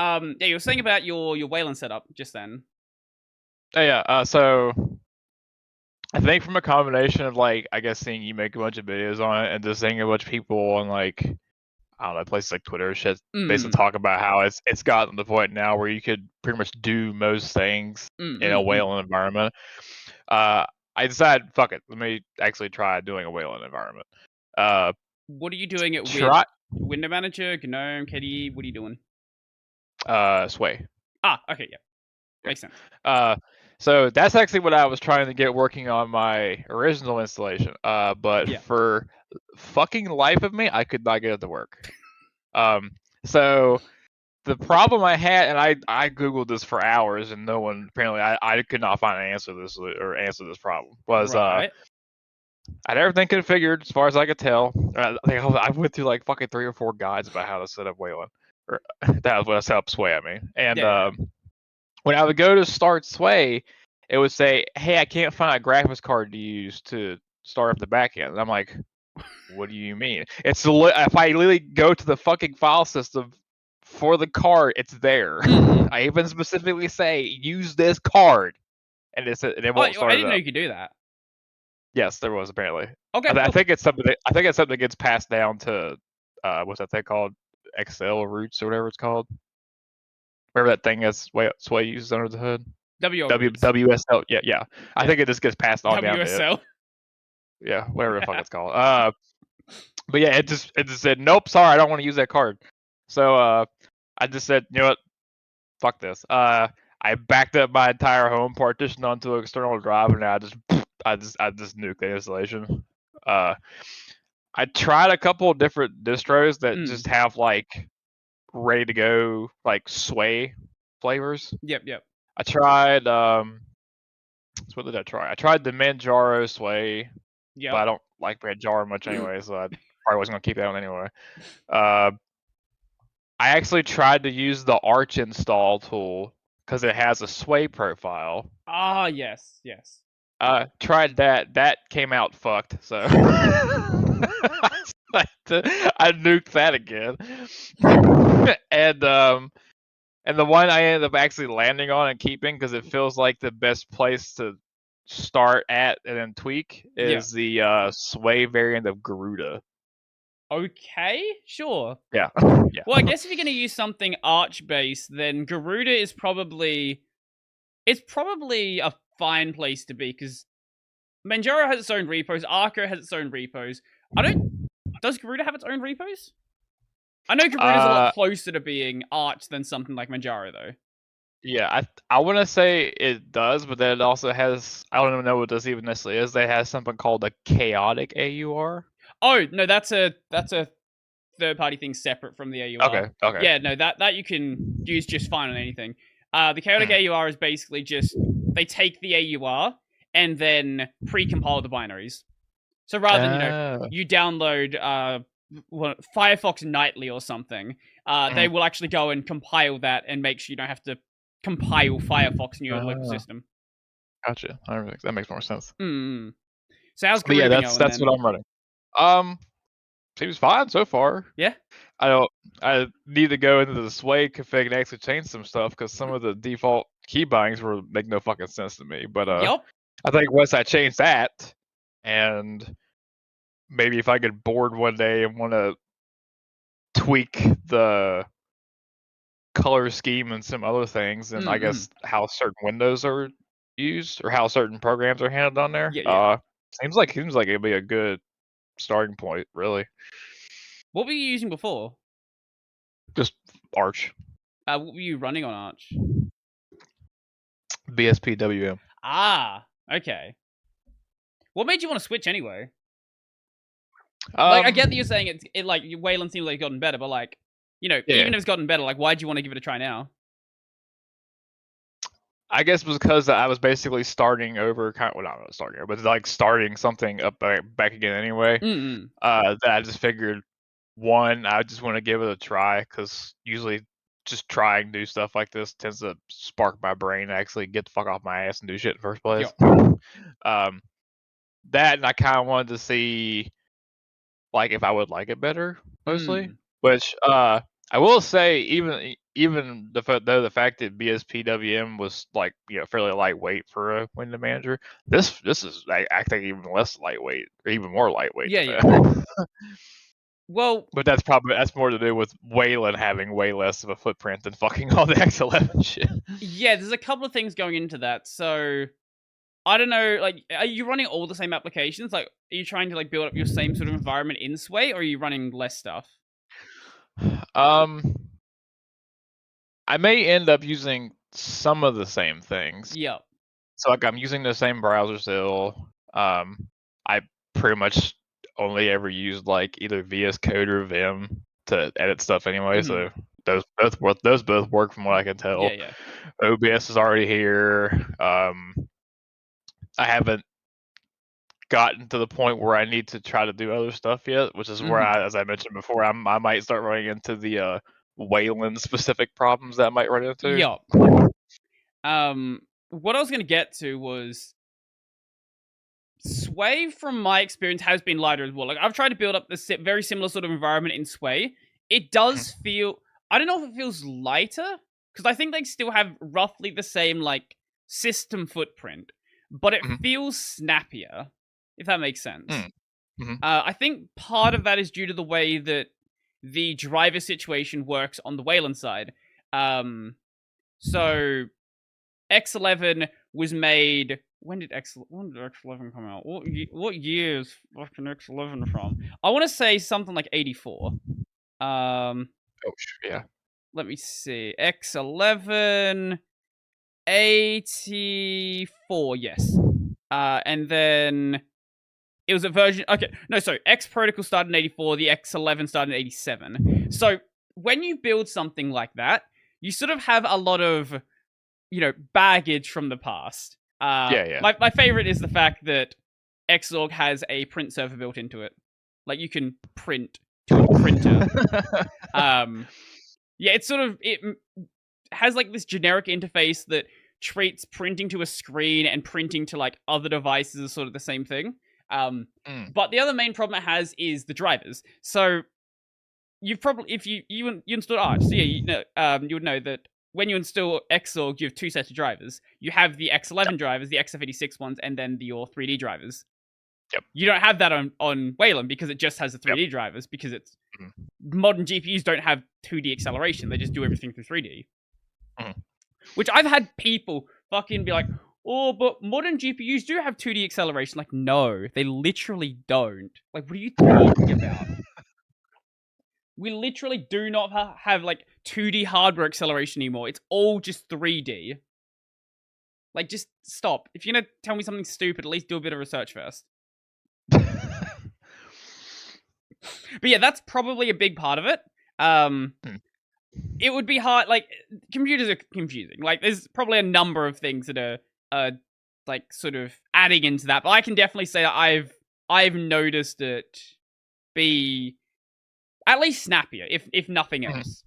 Yeah, you were saying about your Wayland setup just then. Oh, yeah. So I think from a combination of like, I guess seeing you make a bunch of videos on it and just seeing a bunch of people on like, I don't know, places like Twitter or shit, basically talk about how it's gotten to the point now where you could pretty much do most things in a Wayland environment. I decided, fuck it, let me actually try doing a Wayland environment. What are you doing it with? Window Manager, GNOME, KDE, what are you doing? Sway. Okay, yeah. Makes sense. So that's actually what I was trying to get working on my original installation. But for fucking life of me, I could not get it to work. So the problem I had, and I googled this for hours, and no one apparently I could not find an answer to this problem. Was I had everything configured as far as I could tell. I went through like fucking 3 or 4 guides about how to set up Wayland. Or that was what I set up Sway. I mean, and when I would go to start Sway, it would say, "Hey, I can't find a graphics card to use to start up the backend." And I'm like, "What do you mean?" It's if I literally go to the fucking file system for the card, it's there. I even specifically say, "Use this card," and it won't start. I didn't know you could do that. Yes, there was apparently. Okay, I think it's something. I think it's something that gets passed down to what's that thing called? Excel roots or whatever it's called. Whatever that thing is, Sway uses under the hood. WSL. Yeah. I think it just gets passed on down to it. Yeah, whatever the fuck it's called. But yeah, it just said, nope, sorry, I don't want to use that card. So I just said, you know what, fuck this. I backed up my entire home partition onto an external drive, and I just nuked the installation. I tried a couple of different distros that just have like ready to go like Sway flavors. Yep. I tried what did I try? I tried the Manjaro Sway. Yeah. But I don't like Manjaro much anyway, so I probably wasn't gonna keep that one anyway. I actually tried to use the Arch install tool because it has a Sway profile. Yes. Tried that. That came out fucked. So I nuked that again. And the one I ended up actually landing on and keeping because it feels like the best place to start at and then tweak is the Sway variant of Garuda. Okay, sure. Yeah. Well, I guess if you're going to use something Arch-based, then Garuda is probably a fine place to be, because Manjaro has its own repos, Arco has its own repos. Does Garuda have its own repos? I know Garuda's a lot closer to being Arch than something like Manjaro, though. Yeah, I want to say it does, but then it also has, I don't even know what this even necessarily is. They have something called a chaotic AUR. Oh, no, that's a third-party thing separate from the AUR. Okay. Yeah, no, that you can use just fine on anything. The chaotic AUR is basically just, they take the AUR and then pre-compile the binaries. So rather than, you download Firefox Nightly or something, they will actually go and compile that and make sure you don't have to compile Firefox in your local system. Gotcha. That makes more sense. So how's Garuda going? That's what I'm running. Seems fine so far. Yeah. I need to go into the Sway config and actually change some stuff because some of the default key bindings were make no fucking sense to me. But I think once I change that, and maybe if I get bored one day and want to tweak the color scheme and some other things, and I guess how certain windows are used or how certain programs are handled on there. Seems like it'd be a good starting point, really. What were you using before? Just Arch. What were you running on Arch? BSPWM. Okay. What made you want to switch anyway? Like, I get that you're saying it like Wayland seems like it's gotten better, but like, even if it's gotten better, like, why do you want to give it a try now? I guess because I was basically starting over, not starting over, but like starting something up back again anyway. That I just figured, one, I just want to give it a try because usually just trying new stuff like this tends to spark my brain to actually get the fuck off my ass and do shit in the first place. That, and I kind of wanted to see like if I would like it better, mostly. Which I will say, even the fact that BSPWM was like fairly lightweight for a window manager, this is I think even less lightweight or even more lightweight. Yeah. Well, but that's more to do with Wayland having way less of a footprint than fucking all the X11 shit. Yeah, there's a couple of things going into that. So I don't know, like, are you running all the same applications? Like, are you trying to like build up your same sort of environment in Sway, or are you running less stuff? I may end up using some of the same things. Yep. So like I'm using the same browser still. I pretty much only ever used like either VS Code or Vim to edit stuff anyway. So those both work from what I can tell. Yeah. OBS is already here. I haven't gotten to the point where I need to try to do other stuff yet, which is where as I mentioned before, I might start running into the Wayland specific problems that I might run into. Yep. What I was gonna get to was Sway, from my experience, has been lighter as well. Like, I've tried to build up this very similar sort of environment in Sway. It does feel, I don't know if it feels lighter, because I think they still have roughly the same like system footprint, but it feels snappier, if that makes sense. I think part of that is due to the way that the driver situation works on the Wayland side. So X11 was made. When did X11 come out? What year is fucking X11 from? I want to say something like 84. Yeah. Let me see. X11, 84. Yes. And then it was a version. Okay, no, sorry. X Protocol started in 84. The X11 started in 87. So when you build something like that, you sort of have a lot of, baggage from the past. Yeah. My favorite is the fact that Xorg has a print server built into it. Like, you can print to a printer. Yeah, it has like this generic interface that treats printing to a screen and printing to like other devices as sort of the same thing. But the other main problem it has is the drivers. So you've probably, if you install Arch, so yeah, you would know that when you install Xorg, you have two sets of drivers. You have the X11 drivers, the XF86 ones, and then your 3D drivers. Yep. You don't have that on Wayland because it just has the 3D drivers, because it's modern GPUs don't have 2D acceleration. They just do everything through 3D. Which I've had people fucking be like, oh, but modern GPUs do have 2D acceleration. Like, no, they literally don't. Like, what are you talking about? We literally do not have like 2D hardware acceleration anymore. It's all just 3D. Like, just stop. If you're gonna tell me something stupid, at least do a bit of research first. But yeah, that's probably a big part of it. It would be hard. Like, computers are confusing. Like, there's probably a number of things that are like sort of adding into that. But I can definitely say that I've noticed it be at least snappier, if nothing else.